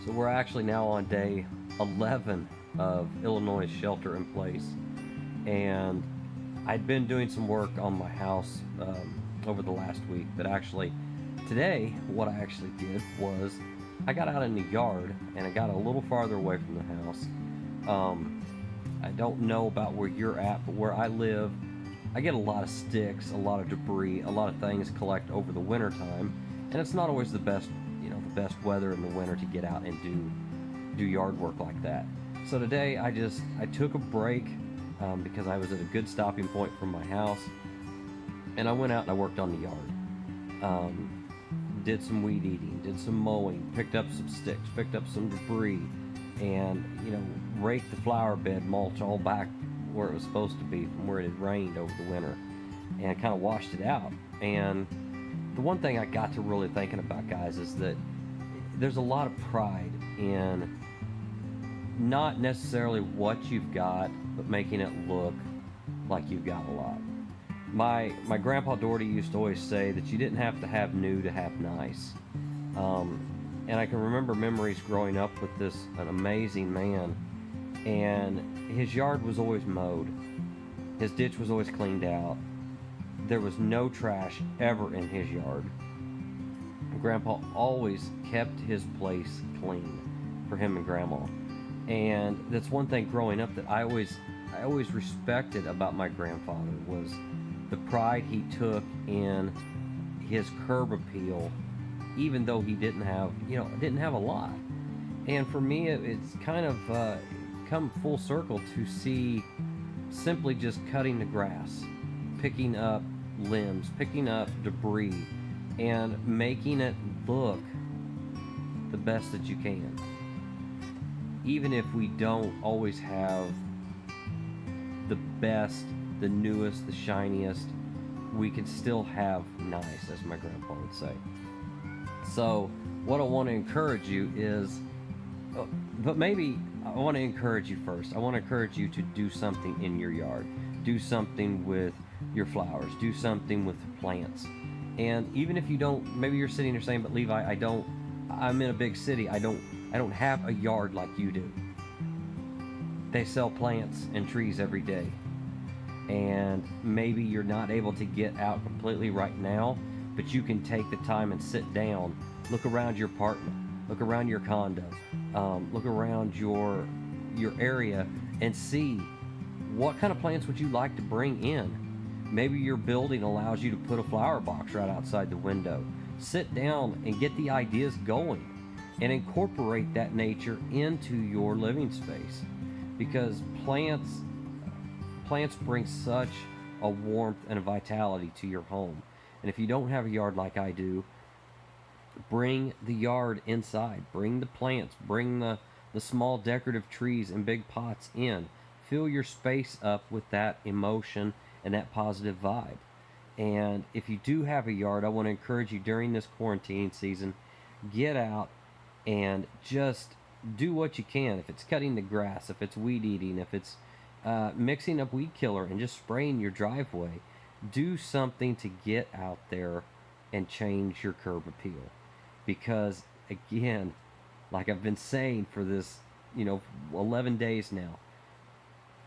So we're actually now on day 11 of Illinois shelter in place, and I'd been doing some work on my house over the last week, but actually today what I actually did was I got out in the yard and I got a little farther away from the house. I don't know about where you're at, but where I live, I get a lot of sticks, a lot of debris, a lot of things collect over the winter time, and it's not always the best, the best weather in the winter to get out and do yard work like that. So today I took a break because I was at a good stopping point from my house, and I went out and I worked on the yard. Did some weed eating, did some mowing, picked up some sticks, picked up some debris, and raked the flower bed mulch all back where it was supposed to be from where it had rained over the winter, and kind of washed it out. And the one thing I got to really thinking about, guys, is that there's a lot of pride in not necessarily what you've got, but making it look like you've got a lot. My grandpa Doherty used to always say that you didn't have to have new to have nice. And I can remember memories growing up with an amazing man, and his yard was always mowed. His ditch was always cleaned out. There was no trash ever in his yard. Grandpa always kept his place clean for him and Grandma. And that's one thing growing up that I always respected about my grandfather, was the pride he took in his curb appeal, even though he didn't have a lot. And for me, it's kind of come full circle to see simply just cutting the grass, picking up limbs, picking up debris, and making it look the best that you can. Even if we don't always have the best, the newest, the shiniest, we can still have nice, as my grandpa would say. So what I want to encourage you is, but maybe I want to encourage you first. I want to encourage you to do something in your yard. Do something with your flowers. Do something with plants. And even if you don't, maybe you're sitting there saying, but Levi, I'm in a big city. I don't have a yard like you do. They sell plants and trees every day. And maybe you're not able to get out completely right now, but you can take the time and sit down, look around your apartment, look around your condo, look around your area, and see what kind of plants would you like to bring in. Maybe your building allows you to put a flower box right outside the window. Sit down and get the ideas going and incorporate that nature into your living space, because plants bring such a warmth and a vitality to your home. And if you don't have a yard like I do, bring the yard inside. Bring the plants, bring the small decorative trees and big pots in. Fill your space up with that emotion and that positive vibe. And if you do have a yard, I want to encourage you during this quarantine season, get out and just do what you can. If it's cutting the grass, if it's weed eating, if it's mixing up weed killer and just spraying your driveway, do something to get out there and change your curb appeal. Because again, like I've been saying for this 11 days now,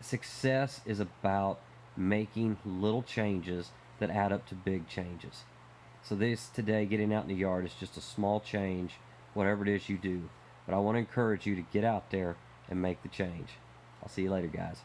success is about making little changes that add up to big changes. So today, getting out in the yard is just a small change, whatever it is you do. But I want to encourage you to get out there and make the change. I'll see you later, guys.